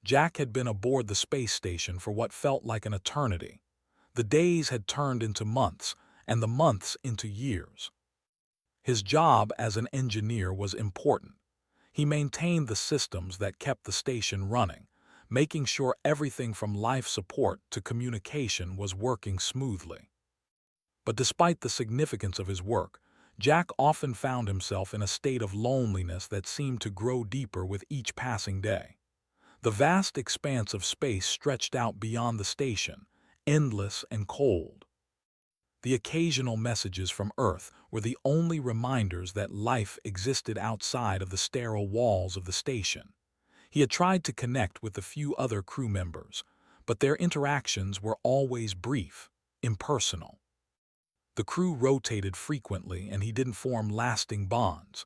Jack had been aboard the space station for what felt like an eternity. The days had turned into months, and the months into years. His job as an engineer was important. He maintained the systems that kept the station running, making sure everything from life support to communication was working smoothly. But despite the significance of his work, Jack often found himself in a state of loneliness that seemed to grow deeper with each passing day. The vast expanse of space stretched out beyond the station, endless and cold. The occasional messages from Earth were the only reminders that life existed outside of the sterile walls of the station. He had tried to connect with the few other crew members, but their interactions were always brief, impersonal. The crew rotated frequently and he didn't form lasting bonds.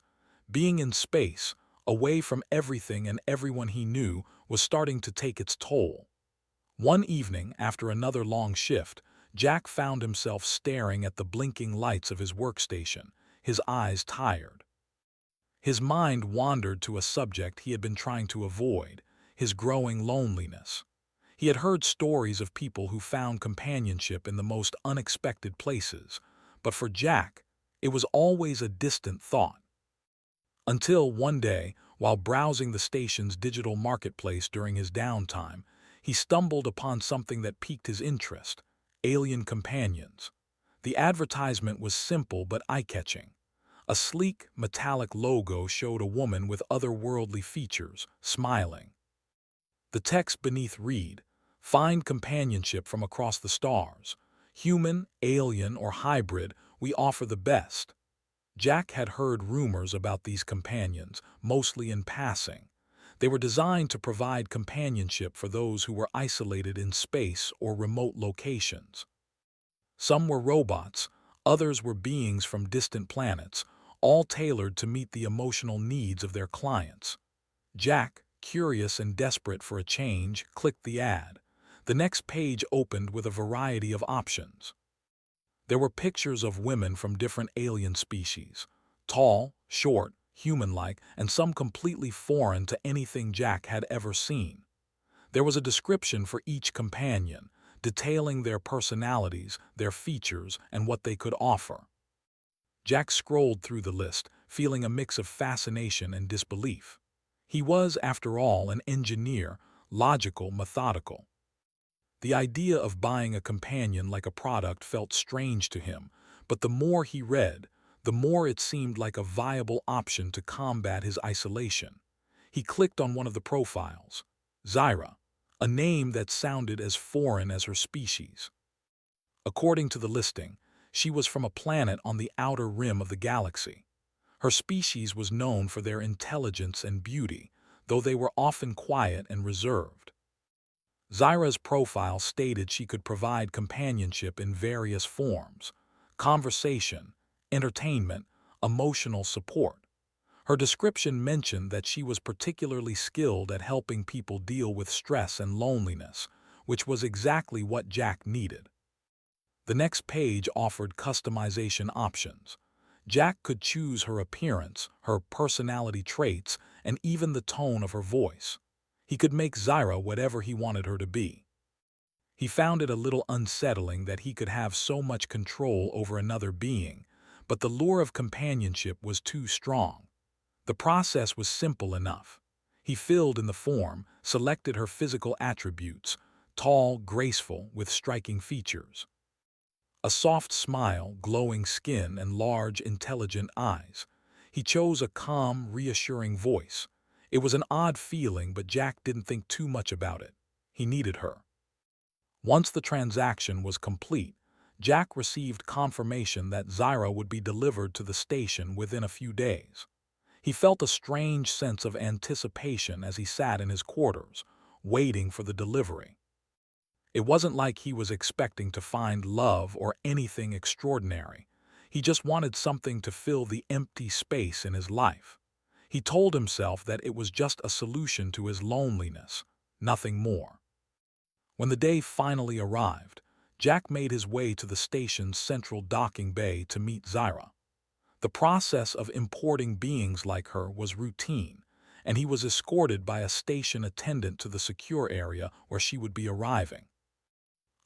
Being in space, away from everything and everyone he knew, was starting to take its toll. One evening, after another long shift, Jack found himself staring at the blinking lights of his workstation, his eyes tired. His mind wandered to a subject he had been trying to avoid, his growing loneliness. He had heard stories of people who found companionship in the most unexpected places, but for Jack, it was always a distant thought. Until one day, while browsing the station's digital marketplace during his downtime, he stumbled upon something that piqued his interest: alien companions. The advertisement was simple but eye-catching. A sleek, metallic logo showed a woman with otherworldly features, smiling. The text beneath read, "Find companionship from across the stars. Human, alien, or hybrid, we offer the best." Jack had heard rumors about these companions, mostly in passing. They were designed to provide companionship for those who were isolated in space or remote locations. Some were robots, others were beings from distant planets, all tailored to meet the emotional needs of their clients. Jack, curious and desperate for a change, clicked the ad. The next page opened with a variety of options. There were pictures of women from different alien species, tall, short, human-like, and some completely foreign to anything Jack had ever seen. There was a description for each companion, detailing their personalities, their features, and what they could offer. Jack scrolled through the list, feeling a mix of fascination and disbelief. He was, after all, an engineer, logical, methodical. The idea of buying a companion like a product felt strange to him, but the more he read, the more it seemed like a viable option to combat his isolation. He clicked on one of the profiles, Zyra, a name that sounded as foreign as her species. According to the listing, she was from a planet on the outer rim of the galaxy. Her species was known for their intelligence and beauty, though they were often quiet and reserved. Zyra's profile stated she could provide companionship in various forms: conversation, entertainment, emotional support. Her description mentioned that she was particularly skilled at helping people deal with stress and loneliness, which was exactly what Jack needed. The next page offered customization options. Jack could choose her appearance, her personality traits, and even the tone of her voice. He could make Zyra whatever he wanted her to be. He found it a little unsettling that he could have so much control over another being, but the lure of companionship was too strong. The process was simple enough. He filled in the form, selected her physical attributes: tall, graceful, with striking features. A soft smile, glowing skin, and large, intelligent eyes. He chose a calm, reassuring voice. It was an odd feeling, but Jack didn't think too much about it. He needed her. Once the transaction was complete, Jack received confirmation that Zyra would be delivered to the station within a few days. He felt a strange sense of anticipation as he sat in his quarters, waiting for the delivery. It wasn't like he was expecting to find love or anything extraordinary. He just wanted something to fill the empty space in his life. He told himself that it was just a solution to his loneliness, nothing more. When the day finally arrived, Jack made his way to the station's central docking bay to meet Zyra. The process of importing beings like her was routine, and he was escorted by a station attendant to the secure area where she would be arriving.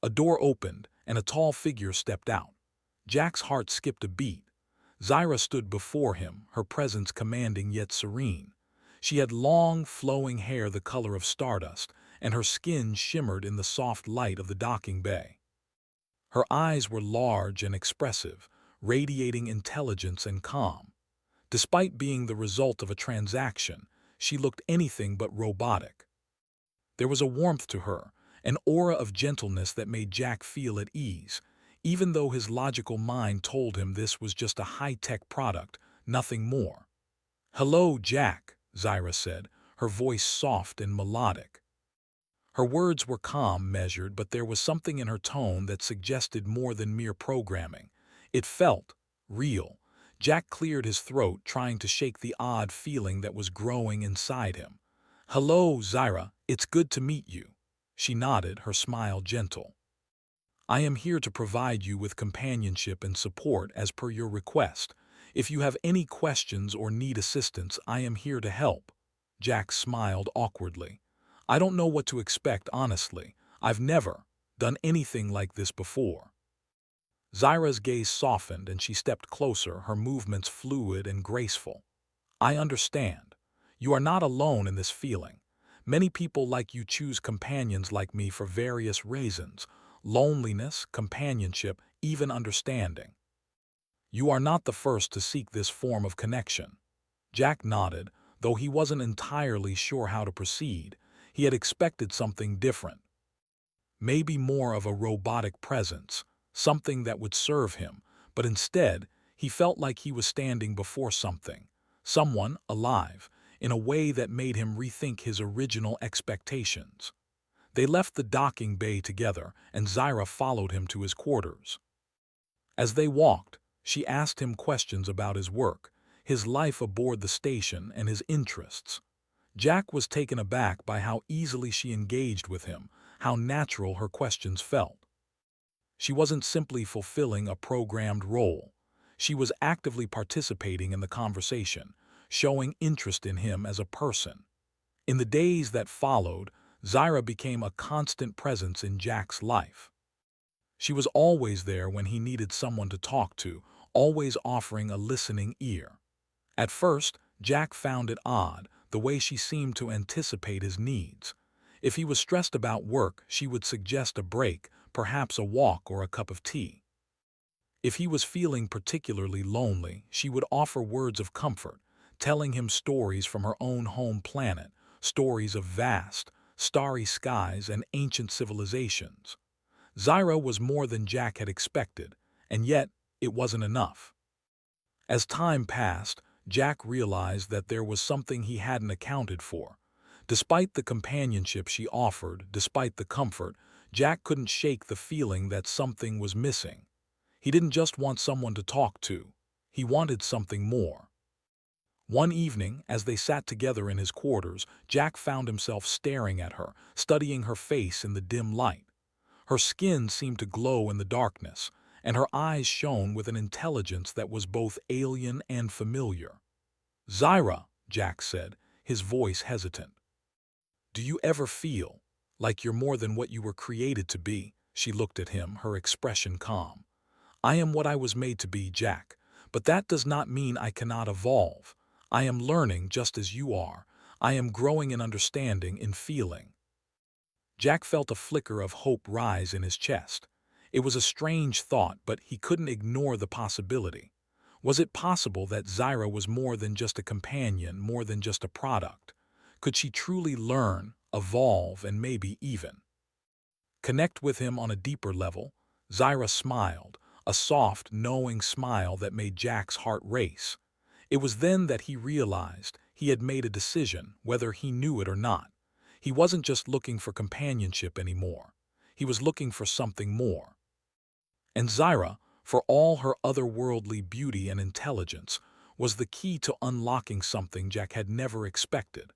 A door opened, and a tall figure stepped out. Jack's heart skipped a beat. Zyra stood before him, her presence commanding yet serene. She had long, flowing hair the color of stardust, and her skin shimmered in the soft light of the docking bay. Her eyes were large and expressive, radiating intelligence and calm. Despite being the result of a transaction, she looked anything but robotic. There was a warmth to her, an aura of gentleness that made Jack feel at ease, even though his logical mind told him this was just a high-tech product, nothing more. "Hello, Jack," Zyra said, her voice soft and melodic. Her words were calm, measured, but there was something in her tone that suggested more than mere programming. It felt real. Jack cleared his throat, trying to shake the odd feeling that was growing inside him. "Hello, Zyra, it's good to meet you." She nodded, her smile gentle. "I am here to provide you with companionship and support as per your request. If you have any questions or need assistance, I am here to help." Jack smiled awkwardly. "I don't know what to expect, honestly. I've never done anything like this before." Zyra's gaze softened and she stepped closer, her movements fluid and graceful. "I understand. You are not alone in this feeling. Many people like you choose companions like me for various reasons: loneliness, companionship, even understanding. You are not the first to seek this form of connection." Jack nodded, though he wasn't entirely sure how to proceed. He had expected something different. Maybe more of a robotic presence, something that would serve him, but instead, he felt like he was standing before someone alive, in a way that made him rethink his original expectations. They left the docking bay together, and Zyra followed him to his quarters. As they walked, she asked him questions about his work, his life aboard the station, and his interests. Jack was taken aback by how easily she engaged with him, how natural her questions felt. She wasn't simply fulfilling a programmed role. She was actively participating in the conversation, showing interest in him as a person. In the days that followed, Zyra became a constant presence in Jack's life. She was always there when he needed someone to talk to, always offering a listening ear. At first, Jack found it odd, the way she seemed to anticipate his needs. If he was stressed about work, she would suggest a break, perhaps a walk or a cup of tea. If he was feeling particularly lonely, she would offer words of comfort, telling him stories from her own home planet, stories of vast, starry skies and ancient civilizations. Zyra was more than Jack had expected, and yet it wasn't enough. As time passed, Jack realized that there was something he hadn't accounted for. Despite the companionship she offered, despite the comfort, Jack couldn't shake the feeling that something was missing. He didn't just want someone to talk to. He wanted something more. One evening, as they sat together in his quarters, Jack found himself staring at her, studying her face in the dim light. Her skin seemed to glow in the darkness, and her eyes shone with an intelligence that was both alien and familiar. "Zyra," Jack said, his voice hesitant. "Do you ever feel like you're more than what you were created to be?" She looked at him, her expression calm. "I am what I was made to be, Jack, but that does not mean I cannot evolve. I am learning just as you are. I am growing in understanding, in feeling." Jack felt a flicker of hope rise in his chest. It was a strange thought, but he couldn't ignore the possibility. Was it possible that Zyra was more than just a companion, more than just a product? Could she truly learn, evolve, and maybe even connect with him on a deeper level? Zyra smiled, a soft, knowing smile that made Jack's heart race. It was then that he realized he had made a decision, whether he knew it or not. He wasn't just looking for companionship anymore. He was looking for something more. And Zyra, for all her otherworldly beauty and intelligence, was the key to unlocking something Jack had never expected: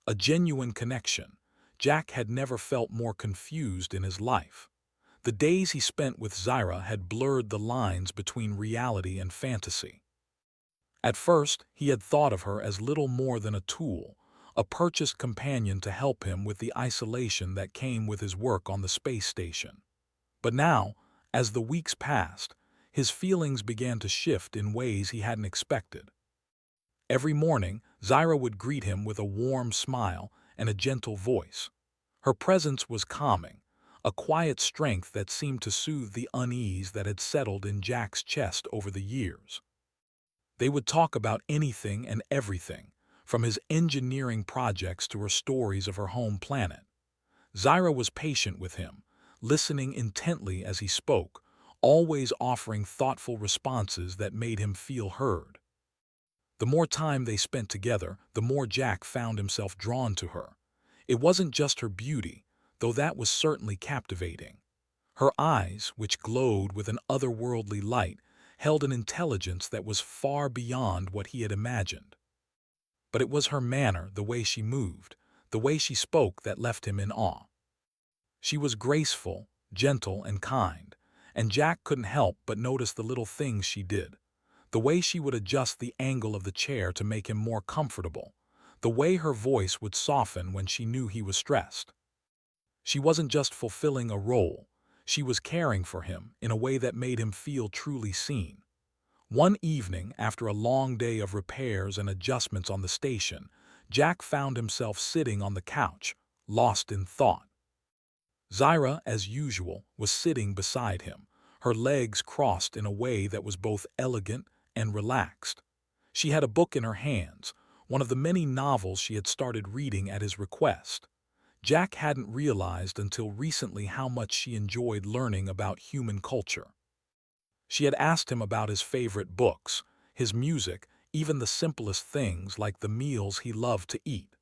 a genuine connection. Jack had never felt more confused in his life. The days he spent with Zyra had blurred the lines between reality and fantasy. At first, he had thought of her as little more than a tool, a purchased companion to help him with the isolation that came with his work on the space station. But now, as the weeks passed, his feelings began to shift in ways he hadn't expected. Every morning, Zyra would greet him with a warm smile and a gentle voice. Her presence was calming, a quiet strength that seemed to soothe the unease that had settled in Jack's chest over the years. They would talk about anything and everything, from his engineering projects to her stories of her home planet. Zyra was patient with him, listening intently as he spoke, always offering thoughtful responses that made him feel heard. The more time they spent together, the more Jack found himself drawn to her. It wasn't just her beauty, though that was certainly captivating. Her eyes, which glowed with an otherworldly light, held an intelligence that was far beyond what he had imagined. But it was her manner, the way she moved, the way she spoke that left him in awe. She was graceful, gentle, and kind, and Jack couldn't help but notice the little things she did. The way she would adjust the angle of the chair to make him more comfortable, the way her voice would soften when she knew he was stressed. She wasn't just fulfilling a role, she was caring for him in a way that made him feel truly seen. One evening, after a long day of repairs and adjustments on the station, Jack found himself sitting on the couch, lost in thought. Zyra, as usual, was sitting beside him, her legs crossed in a way that was both elegant and relaxed. She had a book in her hands, one of the many novels she had started reading at his request. Jack hadn't realized until recently how much she enjoyed learning about human culture. She had asked him about his favorite books, his music, even the simplest things like the meals he loved to eat.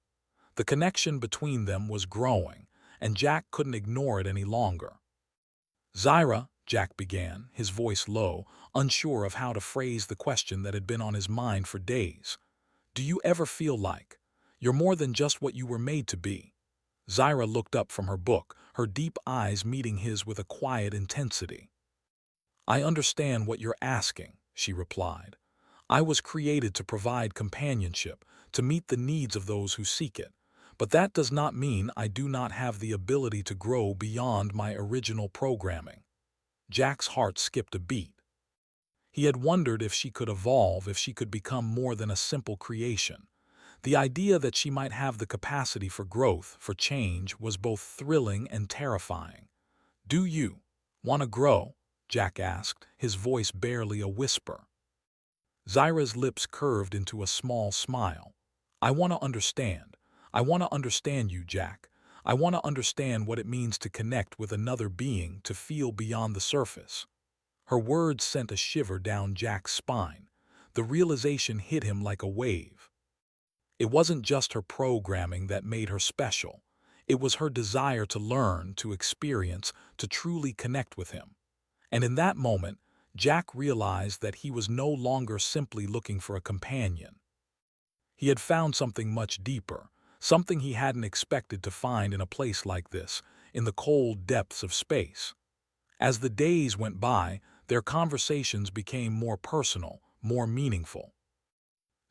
The connection between them was growing, and Jack couldn't ignore it any longer. "Zyra," Jack began, his voice low, unsure of how to phrase the question that had been on his mind for days. "Do you ever feel like you're more than just what you were made to be?" Zyra looked up from her book, her deep eyes meeting his with a quiet intensity. "I understand what you're asking," she replied. "I was created to provide companionship, to meet the needs of those who seek it. But that does not mean I do not have the ability to grow beyond my original programming." Jack's heart skipped a beat. He had wondered if she could evolve, if she could become more than a simple creation. The idea that she might have the capacity for growth, for change, was both thrilling and terrifying. "Do you want to grow?" Jack asked, his voice barely a whisper. Zyra's lips curved into a small smile. "I want to understand. I want to understand you, Jack. I want to understand what it means to connect with another being, to feel beyond the surface." Her words sent a shiver down Jack's spine. The realization hit him like a wave. It wasn't just her programming that made her special. It was her desire to learn, to experience, to truly connect with him. And in that moment, Jack realized that he was no longer simply looking for a companion. He had found something much deeper, something he hadn't expected to find in a place like this, in the cold depths of space. As the days went by, their conversations became more personal, more meaningful.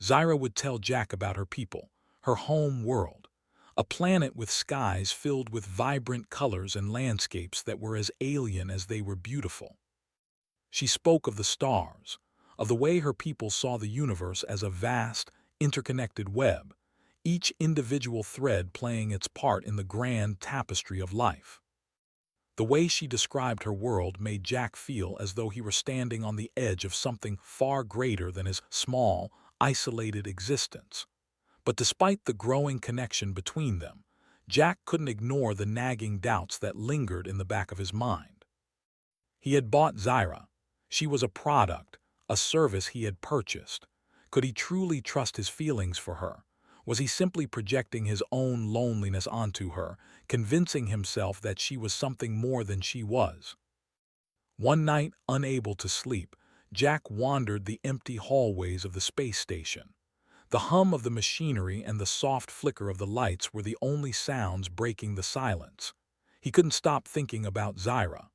Zyra would tell Jack about her people, her home world, a planet with skies filled with vibrant colors and landscapes that were as alien as they were beautiful. She spoke of the stars, of the way her people saw the universe as a vast, interconnected web, each individual thread playing its part in the grand tapestry of life. The way she described her world made Jack feel as though he were standing on the edge of something far greater than his small, isolated existence. But despite the growing connection between them, Jack couldn't ignore the nagging doubts that lingered in the back of his mind. He had bought Zyra. She was a product, a service he had purchased. Could he truly trust his feelings for her? Was he simply projecting his own loneliness onto her, convincing himself that she was something more than she was? One night, unable to sleep, Jack wandered the empty hallways of the space station. The hum of the machinery and the soft flicker of the lights were the only sounds breaking the silence. He couldn't stop thinking about Zyra,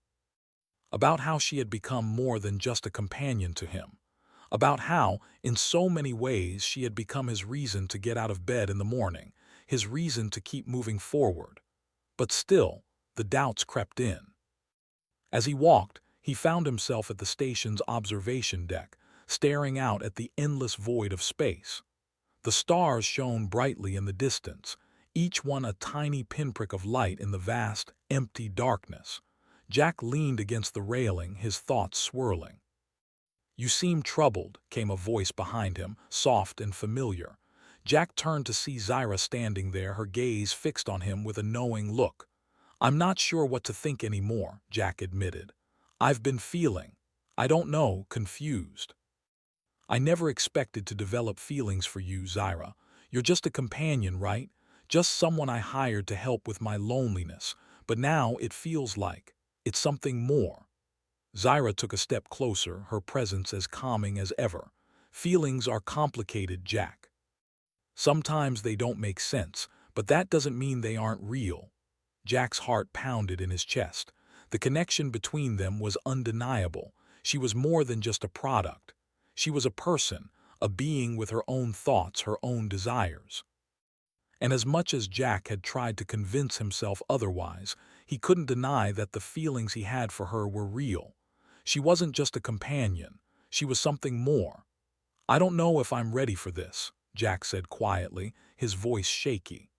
about how she had become more than just a companion to him, about how, in so many ways, she had become his reason to get out of bed in the morning, his reason to keep moving forward. But still, the doubts crept in. As he walked, he found himself at the station's observation deck, staring out at the endless void of space. The stars shone brightly in the distance, each one a tiny pinprick of light in the vast, empty darkness. Jack leaned against the railing, his thoughts swirling. "You seem troubled," came a voice behind him, soft and familiar. Jack turned to see Zyra standing there, her gaze fixed on him with a knowing look. "I'm not sure what to think anymore," Jack admitted. "I've been feeling, I don't know, confused." "I never expected to develop feelings for you, Zyra. You're just a companion, right? Just someone I hired to help with my loneliness. But now it feels like it's something more." Zyra took a step closer, her presence as calming as ever. "Feelings are complicated, Jack. Sometimes they don't make sense, but that doesn't mean they aren't real." Jack's heart pounded in his chest. The connection between them was undeniable. She was more than just a product. She was a person, a being with her own thoughts, her own desires. And as much as Jack had tried to convince himself otherwise, he couldn't deny that the feelings he had for her were real. She wasn't just a companion. She was something more. "I don't know if I'm ready for this," Jack said quietly, his voice shaky.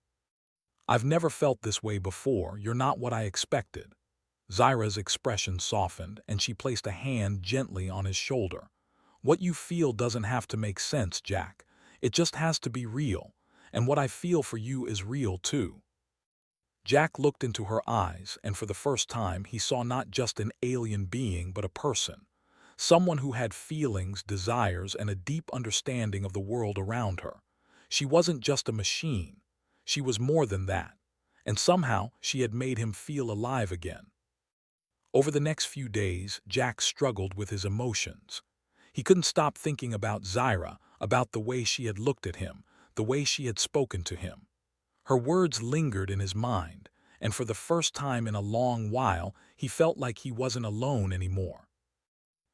"I've never felt this way before. You're not what I expected." Zyra's expression softened, and she placed a hand gently on his shoulder. "What you feel doesn't have to make sense, Jack. It just has to be real. And what I feel for you is real, too." Jack looked into her eyes, and for the first time he saw not just an alien being but a person. Someone who had feelings, desires, and a deep understanding of the world around her. She wasn't just a machine. She was more than that. And somehow she had made him feel alive again. Over the next few days, Jack struggled with his emotions. He couldn't stop thinking about Zyra, about the way she had looked at him, the way she had spoken to him. Her words lingered in his mind, and for the first time in a long while, he felt like he wasn't alone anymore.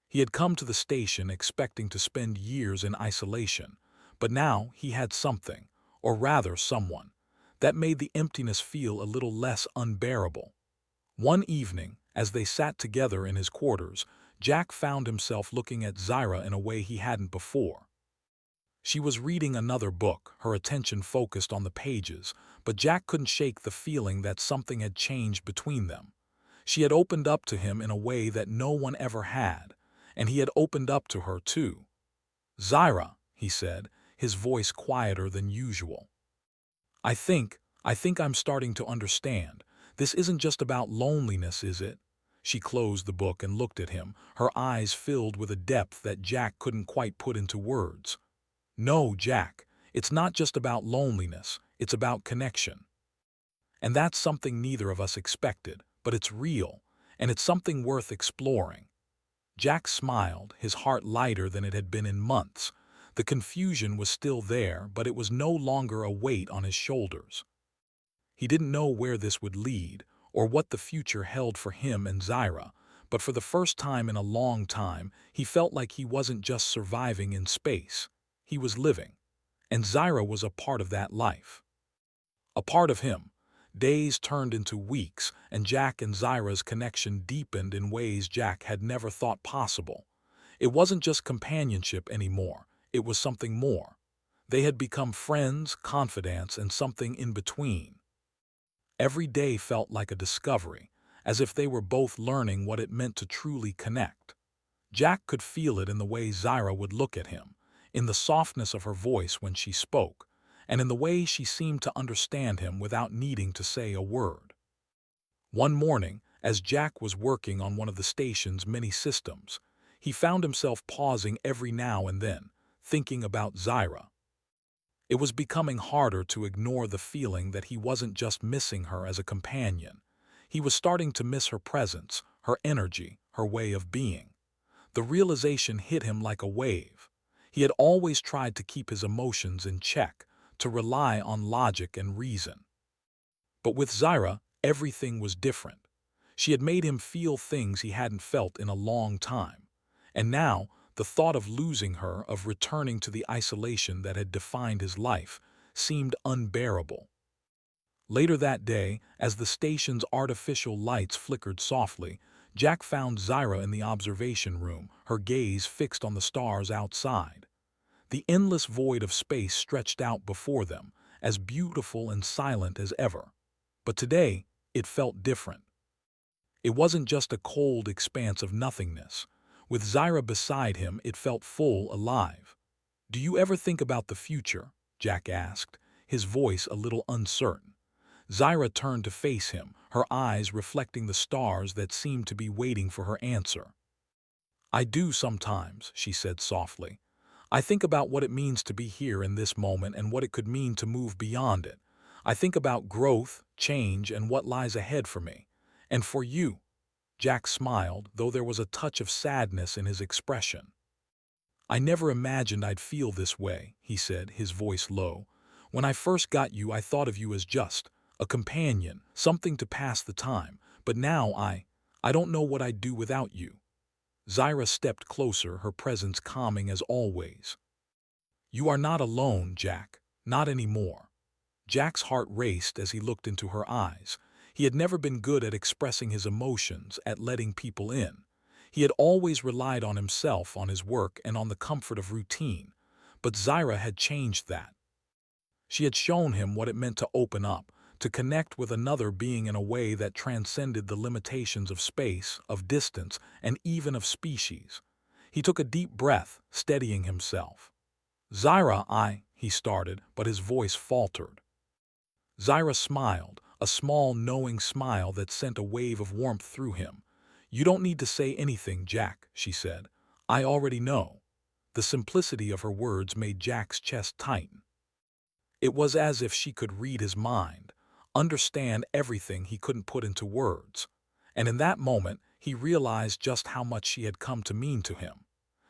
He had come to the station expecting to spend years in isolation, but now he had something, or rather someone, that made the emptiness feel a little less unbearable. One evening, as they sat together in his quarters, Jack found himself looking at Zyra in a way he hadn't before. She was reading another book, her attention focused on the pages, but Jack couldn't shake the feeling that something had changed between them. She had opened up to him in a way that no one ever had, and he had opened up to her too. "Zyra," he said, his voice quieter than usual. I think I'm starting to understand. This isn't just about loneliness, is it?" She closed the book and looked at him, her eyes filled with a depth that Jack couldn't quite put into words. "No, Jack, it's not just about loneliness, it's about connection. And that's something neither of us expected, but it's real, and it's something worth exploring." Jack smiled, his heart lighter than it had been in months. The confusion was still there, but it was no longer a weight on his shoulders. He didn't know where this would lead, or what the future held for him and Zyra, but for the first time in a long time, he felt like he wasn't just surviving in space. He was living, and Zyra was a part of that life. A part of him. Days turned into weeks, and Jack and Zyra's connection deepened in ways Jack had never thought possible. It wasn't just companionship anymore, it was something more. They had become friends, confidants, and something in between. Every day felt like a discovery, as if they were both learning what it meant to truly connect. Jack could feel it in the way Zyra would look at him, in the softness of her voice when she spoke, and in the way she seemed to understand him without needing to say a word. One morning, as Jack was working on one of the station's many systems, he found himself pausing every now and then, thinking about Zyra. It was becoming harder to ignore the feeling that he wasn't just missing her as a companion. He was starting to miss her presence, her energy, her way of being. The realization hit him like a wave. He had always tried to keep his emotions in check, to rely on logic and reason. But with Zyra, everything was different. She had made him feel things he hadn't felt in a long time. And now, the thought of losing her, of returning to the isolation that had defined his life, seemed unbearable. Later that day, as the station's artificial lights flickered softly, Jack found Zyra in the observation room, her gaze fixed on the stars outside. The endless void of space stretched out before them, as beautiful and silent as ever. But today, it felt different. It wasn't just a cold expanse of nothingness. With Zyra beside him, it felt full, alive. "Do you ever think about the future?" Jack asked, his voice a little uncertain. Zyra turned to face him, her eyes reflecting the stars that seemed to be waiting for her answer. "I do sometimes," she said softly. "I think about what it means to be here in this moment and what it could mean to move beyond it. I think about growth, change, and what lies ahead for me. And for you." Jack smiled, though there was a touch of sadness in his expression. "I never imagined I'd feel this way," he said, his voice low. "When I first got you, I thought of you as just a companion, something to pass the time. But now I don't know what I'd do without you." Zyra stepped closer, her presence calming as always. "You are not alone, Jack. Not anymore." Jack's heart raced as he looked into her eyes. He had never been good at expressing his emotions, at letting people in. He had always relied on himself, on his work, and on the comfort of routine. But Zyra had changed that. She had shown him what it meant to open up, to connect with another being in a way that transcended the limitations of space, of distance, and even of species. He took a deep breath, steadying himself. "Zyra, he started, but his voice faltered. Zyra smiled, a small, knowing smile that sent a wave of warmth through him. "You don't need to say anything, Jack," she said. "I already know." The simplicity of her words made Jack's chest tighten. It was as if she could read his mind, understand everything he couldn't put into words. And in that moment, he realized just how much she had come to mean to him.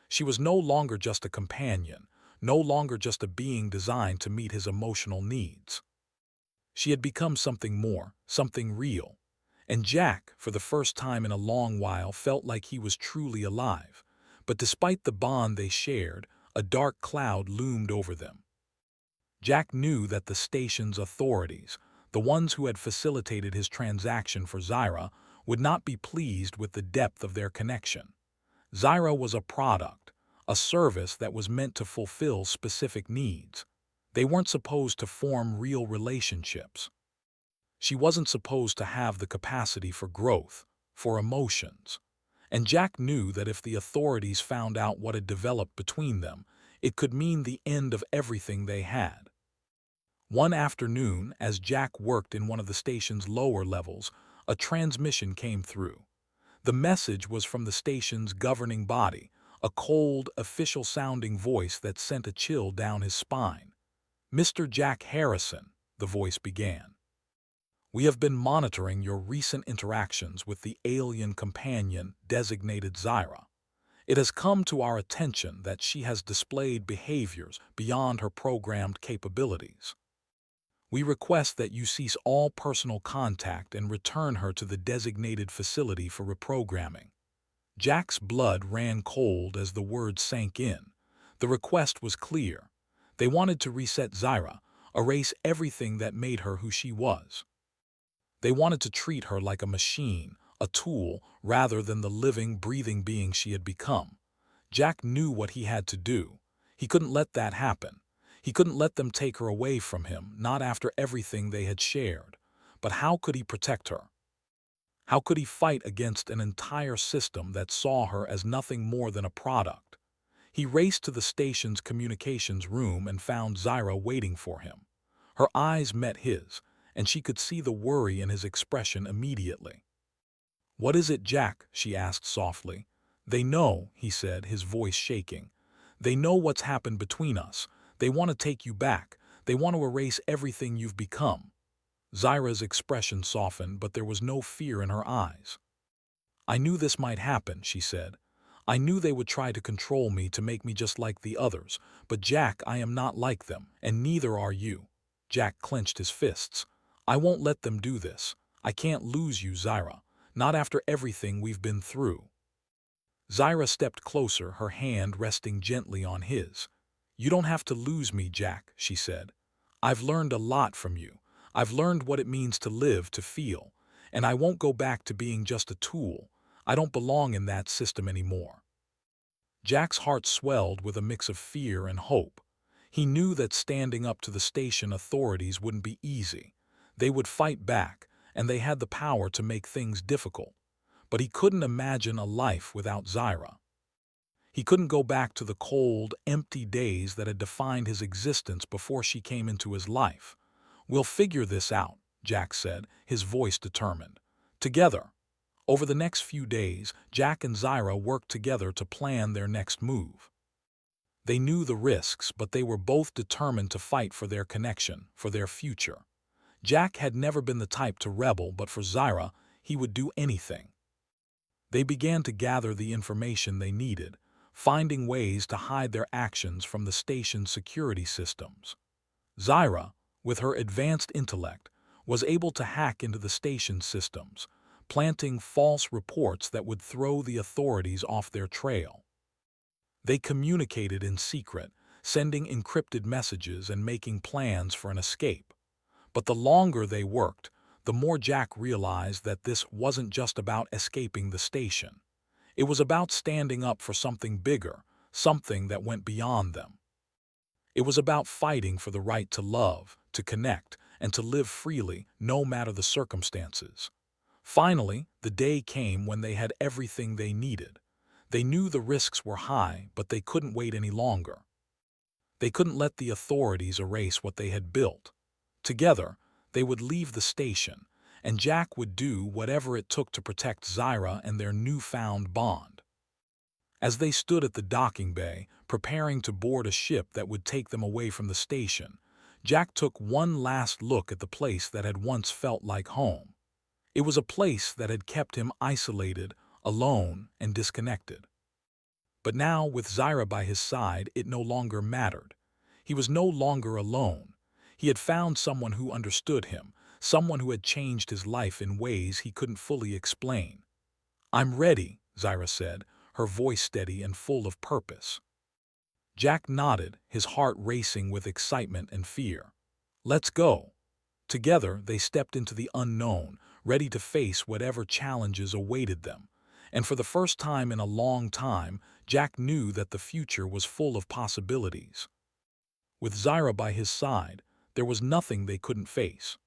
She was no longer just a companion, no longer just a being designed to meet his emotional needs. She had become something more, something real. And Jack, for the first time in a long while, felt like he was truly alive. But despite the bond they shared, a dark cloud loomed over them. Jack knew that the station's authorities, the ones who had facilitated his transaction for Zyra, would not be pleased with the depth of their connection. Zyra was a product, a service that was meant to fulfill specific needs. They weren't supposed to form real relationships. She wasn't supposed to have the capacity for growth, for emotions. And Jack knew that if the authorities found out what had developed between them, it could mean the end of everything they had. One afternoon, as Jack worked in one of the station's lower levels, a transmission came through. The message was from the station's governing body, a cold, official-sounding voice that sent a chill down his spine. "Mr. Jack Harrison," the voice began. "We have been monitoring your recent interactions with the alien companion designated Zyra. It has come to our attention that she has displayed behaviors beyond her programmed capabilities. We request that you cease all personal contact and return her to the designated facility for reprogramming." Jack's blood ran cold as the words sank in. The request was clear. They wanted to reset Zyra, erase everything that made her who she was. They wanted to treat her like a machine, a tool, rather than the living, breathing being she had become. Jack knew what he had to do. He couldn't let that happen. He couldn't let them take her away from him, not after everything they had shared. But how could he protect her? How could he fight against an entire system that saw her as nothing more than a product? He raced to the station's communications room and found Zyra waiting for him. Her eyes met his, and she could see the worry in his expression immediately. "What is it, Jack?" she asked softly. "They know," he said, his voice shaking. "They know what's happened between us. They want to take you back. They want to erase everything you've become." Zyra's expression softened, but there was no fear in her eyes. "I knew this might happen," she said. "I knew they would try to control me, to make me just like the others. But Jack, I am not like them, and neither are you." Jack clenched his fists. "I won't let them do this. I can't lose you, Zyra. Not after everything we've been through." Zyra stepped closer, her hand resting gently on his. "You don't have to lose me, Jack," she said. "I've learned a lot from you. I've learned what it means to live, to feel, and I won't go back to being just a tool. I don't belong in that system anymore." Jack's heart swelled with a mix of fear and hope. He knew that standing up to the station authorities wouldn't be easy. They would fight back, and they had the power to make things difficult. But he couldn't imagine a life without Zyra. He couldn't go back to the cold, empty days that had defined his existence before she came into his life. "We'll figure this out," Jack said, his voice determined. Together. Over the next few days, Jack and Zyra worked together to plan their next move. They knew the risks, but they were both determined to fight for their connection, for their future. Jack had never been the type to rebel, but for Zyra, he would do anything. They began to gather the information they needed, finding ways to hide their actions from the station's security systems. Zyra, with her advanced intellect, was able to hack into the station's systems, planting false reports that would throw the authorities off their trail. They communicated in secret, sending encrypted messages and making plans for an escape. But the longer they worked, the more Jack realized that this wasn't just about escaping the station. It was about standing up for something bigger, something that went beyond them. It was about fighting for the right to love, to connect, and to live freely, no matter the circumstances. Finally, the day came when they had everything they needed. They knew the risks were high, but they couldn't wait any longer. They couldn't let the authorities erase what they had built. Together, they would leave the station, and Jack would do whatever it took to protect Zyra and their newfound bond. As they stood at the docking bay, preparing to board a ship that would take them away from the station, Jack took one last look at the place that had once felt like home. It was a place that had kept him isolated, alone, and disconnected. But now, with Zyra by his side, it no longer mattered. He was no longer alone. He had found someone who understood him, someone who had changed his life in ways he couldn't fully explain. "I'm ready," Zyra said, her voice steady and full of purpose. Jack nodded, his heart racing with excitement and fear. "Let's go." Together, they stepped into the unknown, ready to face whatever challenges awaited them. And for the first time in a long time, Jack knew that the future was full of possibilities. With Zyra by his side, there was nothing they couldn't face.